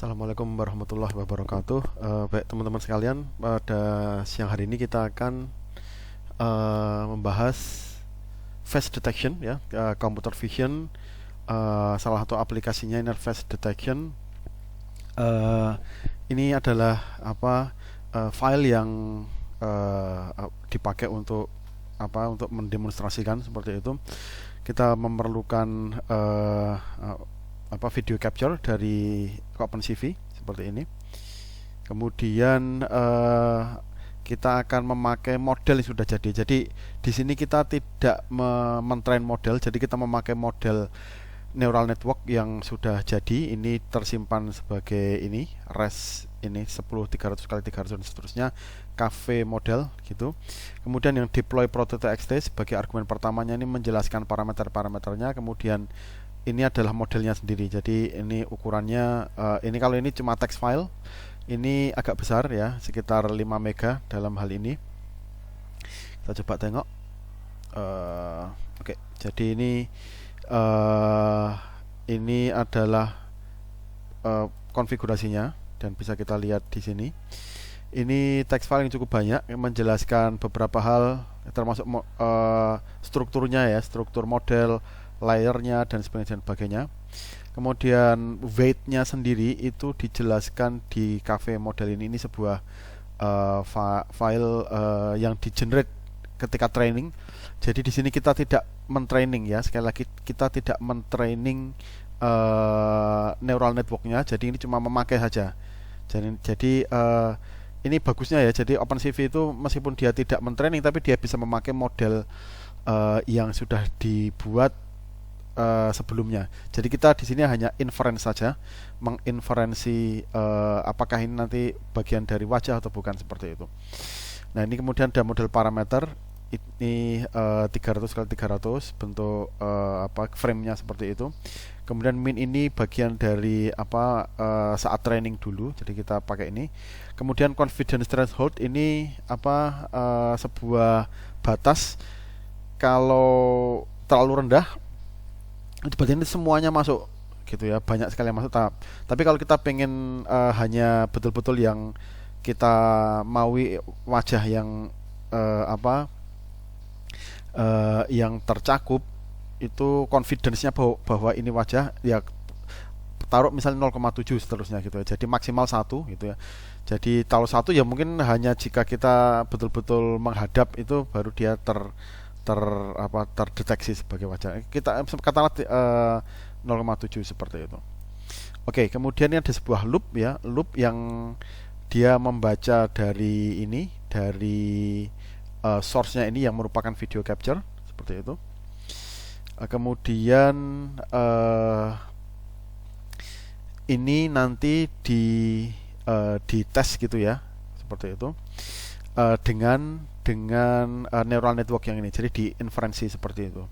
Assalamualaikum warahmatullahi wabarakatuh. Baik teman-teman sekalian, pada siang hari ini kita akan membahas face detection ya, computer vision. Salah satu aplikasinya ini face detection. Uh, ini adalah file yang dipakai untuk untuk mendemonstrasikan seperti itu. Kita memerlukan video capture dari OpenCV seperti ini. Kemudian kita akan memakai model yang sudah jadi. Jadi di sini kita tidak mentrain model, jadi kita memakai model neural network yang sudah jadi. Ini tersimpan sebagai ini res ini 10 300 kali 300 dan seterusnya, cafe model gitu. Kemudian yang deploy proto.txt sebagai argumen pertamanya ini menjelaskan parameter-parameternya. Kemudian ini adalah modelnya sendiri. Jadi ini ukurannya ini kalau ini cuma text file, ini agak besar ya, sekitar 5 mega dalam hal ini. Kita coba tengok. Oke, jadi ini adalah konfigurasinya dan bisa kita lihat di sini. Ini text file yang cukup banyak yang menjelaskan beberapa hal, termasuk strukturnya ya, struktur model, layernya dan sebagainya. Kemudian weight-nya sendiri itu dijelaskan di cafe model ini. Ini sebuah file yang di-generate ketika training. Jadi di sini kita tidak mentraining ya, sekali lagi kita tidak mentraining neural networknya. Jadi ini cuma memakai saja. Jadi ini bagusnya ya. Jadi OpenCV itu meskipun dia tidak mentraining, tapi dia bisa memakai model yang sudah dibuat sebelumnya. Jadi kita di sini hanya inference saja, menginferensi apakah ini nanti bagian dari wajah atau bukan, seperti itu. Nah, ini kemudian ada model parameter. Ini 300 kali 300 bentuk frame-nya seperti itu. Kemudian min ini bagian dari saat training dulu. Jadi kita pakai ini. Kemudian confidence threshold ini sebuah batas. Kalau terlalu rendah, berarti ini semuanya masuk gitu ya, banyak sekali yang masuk. Tapi kalau kita pengen hanya betul-betul yang kita maui wajah yang yang tercakup, itu confidence-nya bahwa ini wajah ya, taruh misalnya 0,7 seterusnya gitu ya. Jadi maksimal 1 gitu ya. Jadi kalau 1 ya mungkin hanya jika kita betul-betul menghadap, itu baru dia terdeteksi sebagai wajah. Kita katakanlah 0,7 seperti itu. Oke, kemudian ini ada sebuah loop ya, loop yang dia membaca dari source-nya ini yang merupakan video capture seperti itu. Kemudian ini nanti di tes gitu ya, seperti itu, dengan neural network yang ini. Jadi di inferensi seperti itu.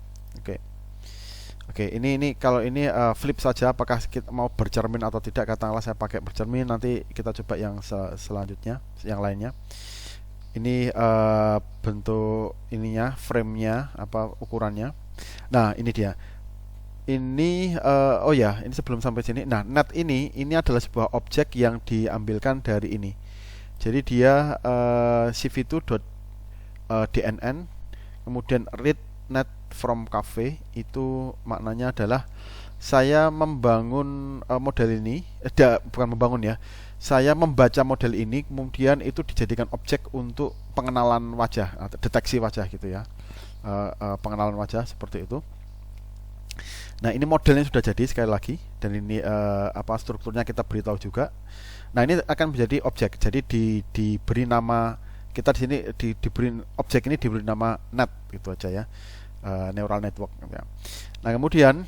Oke, ini kalau ini flip saja, apakah kita mau bercermin atau tidak. Katakanlah saya pakai bercermin, nanti kita coba yang selanjutnya, yang lainnya. Ini bentuk ininya, frame-nya, ukurannya. Nah, ini dia. Ini ini sebelum sampai sini. Nah, net ini adalah sebuah objek yang diambilkan dari ini. Jadi dia cv2.dnn, kemudian read net from cafe. Itu maknanya adalah saya membangun model ini, bukan membangun ya, saya membaca model ini, kemudian itu dijadikan objek untuk pengenalan wajah, atau deteksi wajah gitu ya, pengenalan wajah seperti itu. Nah, ini modelnya sudah jadi sekali lagi, dan ini strukturnya kita beritahu juga. Nah, ini akan menjadi objek. Jadi diberi nama, kita di sini diberi objek ini, diberi nama net gitu aja ya, neural network gitu ya. Nah, kemudian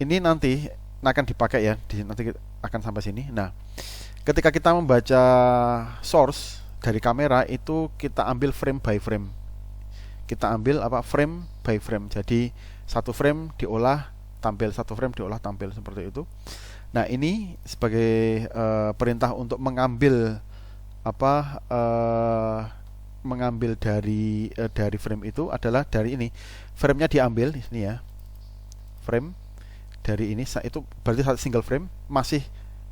ini nanti akan dipakai ya, nanti akan sampai sini. Nah, ketika kita membaca source dari kamera, itu kita ambil frame by frame. Kita ambil frame by frame. Jadi satu frame diolah tampil, satu frame diolah tampil, seperti itu. Nah, ini sebagai perintah untuk mengambil mengambil dari frame itu adalah dari ini. Frame-nya diambil di sini ya. Frame dari ini itu berarti satu single frame masih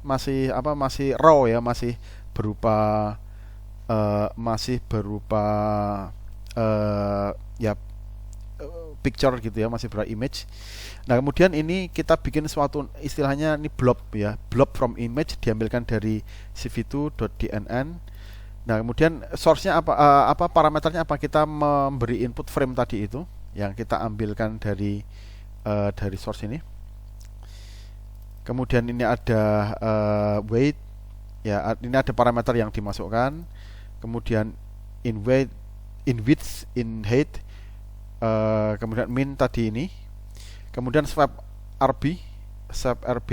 masih apa masih raw ya, masih berupa masih berupa ya picture gitu ya, masih berupa image. Nah, kemudian ini kita bikin suatu istilahnya ini blob ya, blob from image diambilkan dari cv2.dnn. Nah, kemudian source-nya apa, apa parameternya apa, kita memberi input frame tadi itu yang kita ambilkan dari source ini. Kemudian ini ada weight ya, ini ada parameter yang dimasukkan. Kemudian in weight, in width, in height, kemudian min tadi ini. Kemudian swap RB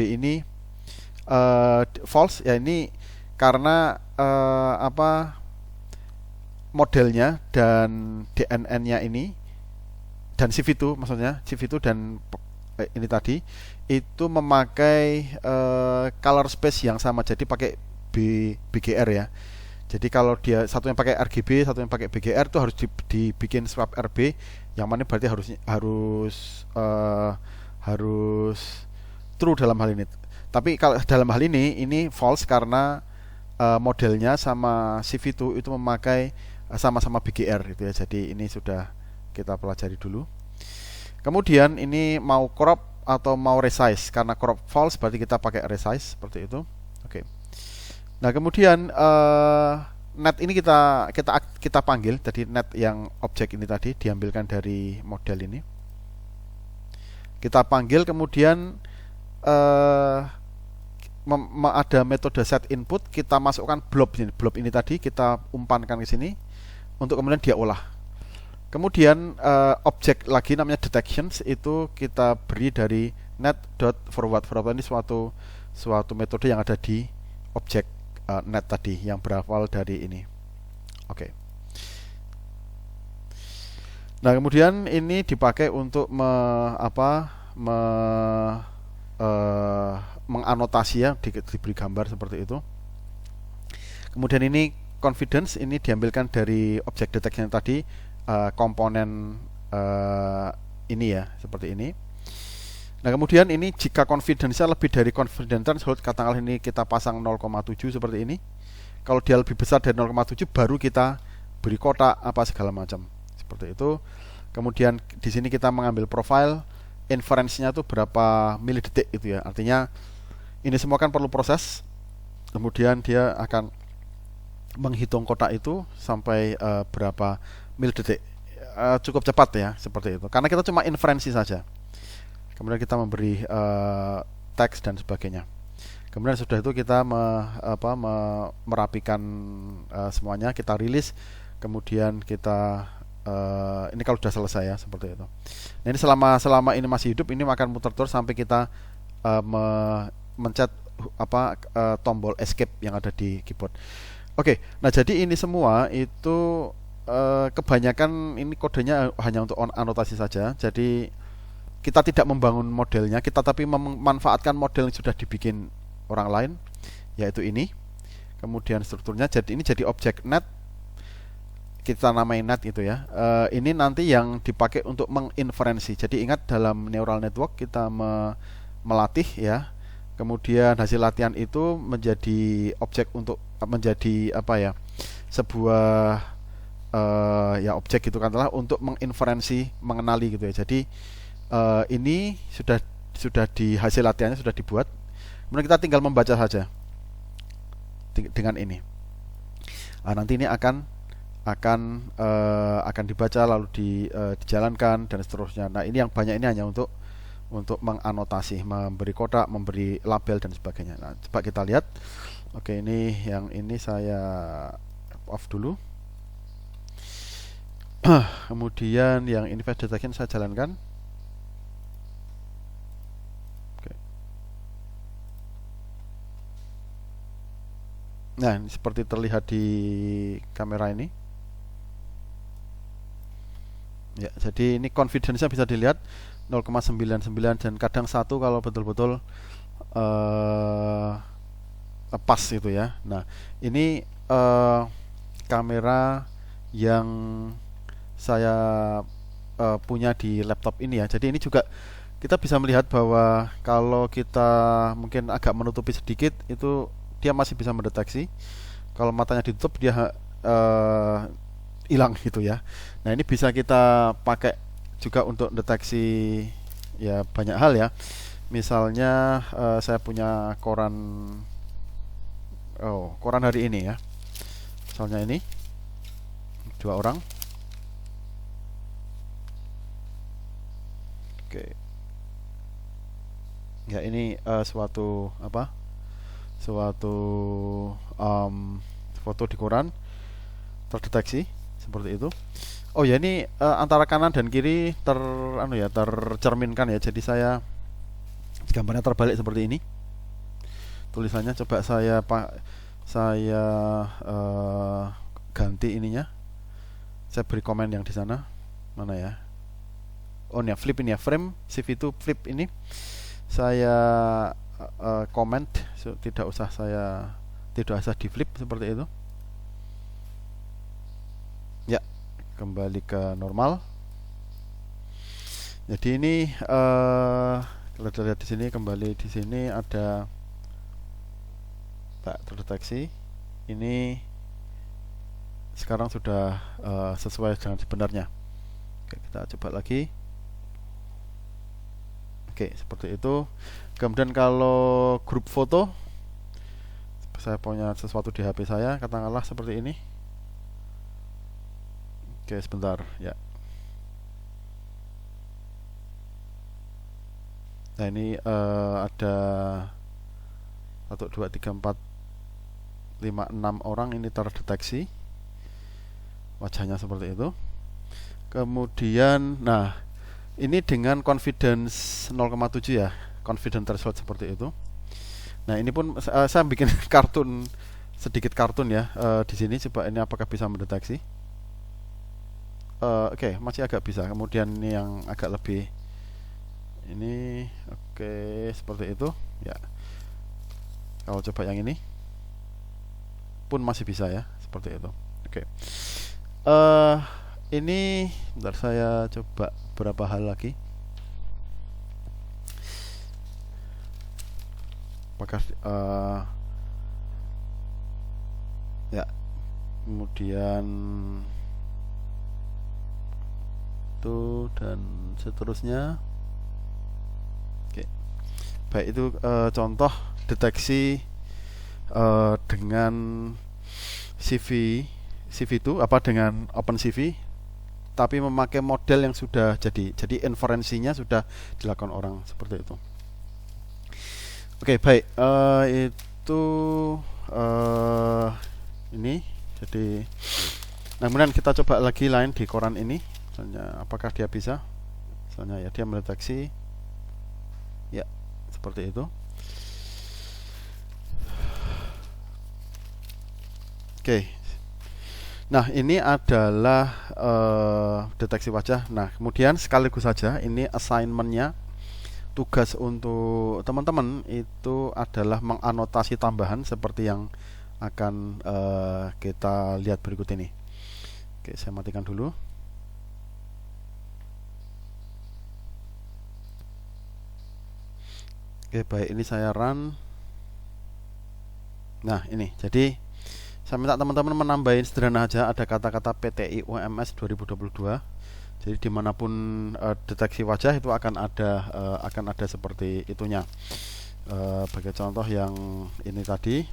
ini false ya, ini karena apa, modelnya dan DNN-nya ini dan CV2, maksudnya CV2 dan ini tadi itu memakai color space yang sama, jadi pakai BGR ya. Jadi kalau dia satu yang pakai RGB, satu yang pakai BGR, itu harus dibikin swap RB, yang mana berarti harus true dalam hal ini. Tapi kalau dalam hal ini false karena modelnya sama CV2 itu memakai sama-sama BGR gitu ya. Jadi ini sudah kita pelajari dulu. Kemudian ini mau crop atau mau resize, karena crop false berarti kita pakai resize seperti itu. Oke. Nah, kemudian net ini kita panggil, jadi net yang objek ini tadi diambilkan dari model ini. Kita panggil, kemudian ada metode set input, kita masukkan blob ini tadi kita umpankan ke sini untuk kemudian dia olah. Kemudian objek lagi namanya detections, itu kita beri dari net.forward. Forward ini suatu metode yang ada di objek net tadi yang berawal dari ini. Oke. Nah, kemudian ini dipakai untuk menganotasi ya, diberi gambar seperti itu. Kemudian ini confidence, ini diambilkan dari objek detection tadi, komponen ini ya, seperti ini. Nah, kemudian ini jika confidence-nya lebih dari confidence threshold, katakanlah ini kita pasang 0,7 seperti ini. Kalau dia lebih besar dari 0,7 baru kita beri kotak apa segala macam. Seperti itu. Kemudian di sini kita mengambil profile, inference-nya itu berapa milidetik itu ya. Artinya ini semua kan perlu proses. Kemudian dia akan menghitung kotak itu sampai berapa milidetik. Cukup cepat ya, seperti itu. Karena kita cuma inferensi saja. Kemudian kita memberi teks dan sebagainya. Kemudian sudah itu kita merapikan semuanya, kita rilis. Kemudian kita ini kalau sudah selesai ya, seperti itu. Nah, ini selama ini masih hidup, ini akan muter terus sampai kita mencet tombol escape yang ada di keyboard. Oke, nah jadi ini semua itu kebanyakan ini kodenya hanya untuk anotasi saja. Jadi kita tidak membangun modelnya, kita tapi memanfaatkan model yang sudah dibikin orang lain, yaitu ini. Kemudian strukturnya ini jadi objek net, kita namain net itu ya. Ini nanti yang dipakai untuk menginferensi. Jadi ingat, dalam neural network kita melatih ya. Kemudian hasil latihan itu menjadi objek untuk menjadi sebuah ya objek gitu kan, untuk menginferensi, mengenali gitu ya. Jadi ini sudah di hasil latihannya sudah dibuat. Kemudian kita tinggal membaca saja dengan ini. Nah, nanti ini akan dibaca lalu dijalankan dan seterusnya. Nah, ini yang banyak ini hanya untuk menganotasi, memberi kotak, memberi label dan sebagainya. Nah, coba kita lihat. Oke, ini yang ini saya off dulu. Kemudian yang ini face detection saya jalankan. Nah, ini seperti terlihat di kamera ini. Ya, jadi ini confidence-nya bisa dilihat 0,99 dan kadang 1 kalau betul-betul pas gitu ya. Nah, ini kamera yang saya punya di laptop ini ya. Jadi ini juga kita bisa melihat bahwa kalau kita mungkin agak menutupi sedikit itu dia masih bisa mendeteksi. Kalau matanya ditutup dia hilang gitu ya. Nah, ini bisa kita pakai juga untuk deteksi ya banyak hal ya. Misalnya saya punya koran hari ini ya. Misalnya ini 2 orang. Oke. Ya, ini suatu foto di koran terdeteksi seperti itu. Oh ya, ini antara kanan dan kiri tercerminkan ya. Jadi gambarnya terbalik seperti ini. Tulisannya coba saya ganti ininya. Saya beri komen yang di sana. Mana ya? Oh ya, flip ini ya, frame CV itu flip ini. Saya comment, tidak usah di flip seperti itu. Ya, kembali ke normal. Jadi ini kalau lihat di sini, kembali di sini ada tak terdeteksi. Ini sekarang sudah sesuai dengan sebenarnya. Oke, kita coba lagi. Oke, seperti itu. Kemudian kalau grup foto, saya punya sesuatu di HP saya, katakanlah seperti ini. Oke, sebentar ya. Nah, ini ada 1, 2, 3, 4, 5, 6 orang ini terdeteksi wajahnya seperti itu. Kemudian, nah, ini dengan confidence 0,7 ya, confidence threshold seperti itu. Nah, ini pun saya bikin sedikit kartun ya di sini. Coba ini apakah bisa mendeteksi? Oke, masih agak bisa. Kemudian ini yang agak lebih ini, oke, seperti itu ya. Kalau coba yang ini pun masih bisa ya, seperti itu. Oke. Ini bentar, saya coba beberapa hal lagi. Apakah ya, kemudian itu dan seterusnya. Oke. Baik, itu contoh deteksi dengan CV itu dengan OpenCV, tapi memakai model yang sudah jadi inferensinya sudah dilakukan orang seperti itu. Oke, baik, itu ini jadi. Nah, kemudian kita coba lagi lain di koran ini, misalnya apakah dia bisa, misalnya ya dia mendeteksi ya seperti itu. Oke. Nah, ini adalah deteksi wajah. Nah, kemudian sekaligus saja ini assignment-nya, tugas untuk teman-teman itu adalah menganotasi tambahan seperti yang akan kita lihat berikut ini. Oke, saya matikan dulu. Oke, baik, ini saya run. Nah, ini jadi saya minta teman-teman menambahin sederhana aja, ada kata-kata PTI UMS 2022. Jadi dimanapun deteksi wajah itu akan ada seperti itunya. Bagi contoh yang ini tadi.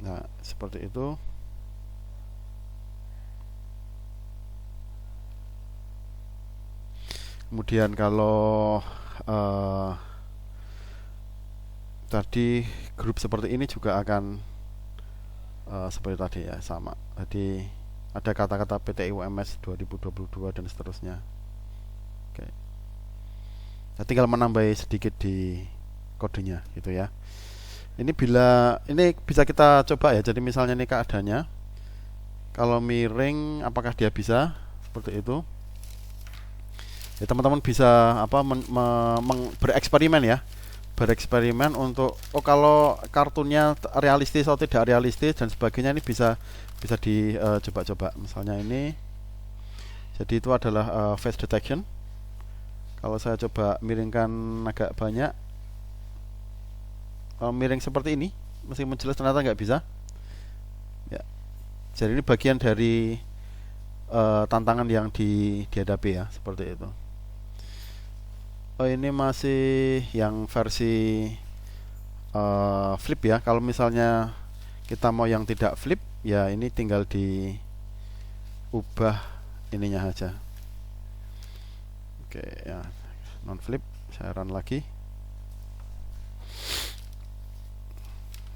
Nah, seperti itu. Kemudian kalau tadi grup seperti ini juga akan seperti tadi ya, sama. Jadi ada kata-kata PTI UMS 2022 dan seterusnya. Oke. Nah, tinggal menambah sedikit di kodenya gitu ya. Ini bisa kita coba ya. Jadi misalnya ini keadaannya, kalau miring apakah dia bisa seperti itu? Ya, teman-teman bisa bereksperimen ya. Bereksperimen untuk kalau kartunnya realistis atau tidak realistis dan sebagainya, ini bisa dicoba-coba. Misalnya ini Jadi itu adalah face detection. Kalau saya coba miringkan agak banyak, miring seperti ini, meskipun jelas ternyata nggak bisa. Ya, jadi ini bagian dari tantangan yang dihadapi ya, seperti itu. Oh, ini masih yang versi flip ya. Kalau misalnya kita mau yang tidak flip, ya ini tinggal diubah ininya aja. Oke ya, non flip. Saya run lagi.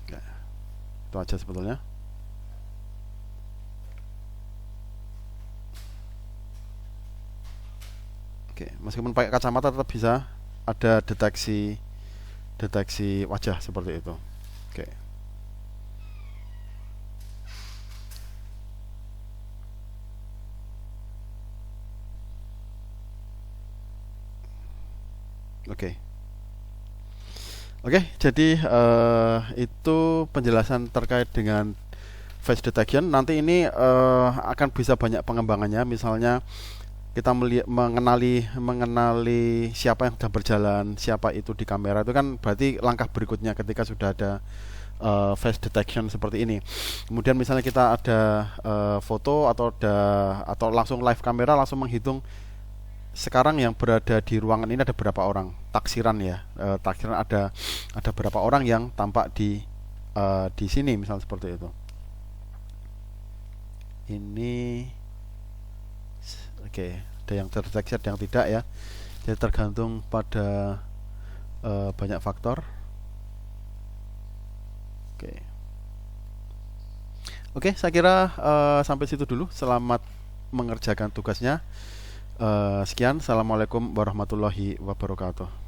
Oke, itu aja sebetulnya. Oke, meskipun pakai kacamata tetap bisa ada deteksi deteksi wajah seperti itu. Oke. Oke. Oke, jadi itu penjelasan terkait dengan face detection. Nanti ini akan bisa banyak pengembangannya. Misalnya kita mengenali siapa yang sudah berjalan, siapa itu di kamera. Itu kan berarti langkah berikutnya ketika sudah ada face detection seperti ini. Kemudian misalnya kita ada foto atau langsung live kamera langsung menghitung sekarang yang berada di ruangan ini ada berapa orang, taksiran ya, taksiran ada berapa orang yang tampak di sini misalnya seperti itu. Ini oke, ada yang terdeteksi, ada yang tidak ya. Jadi tergantung pada banyak faktor. Oke. Oke, saya kira sampai situ dulu. Selamat mengerjakan tugasnya. Sekian, assalamualaikum warahmatullahi wabarakatuh.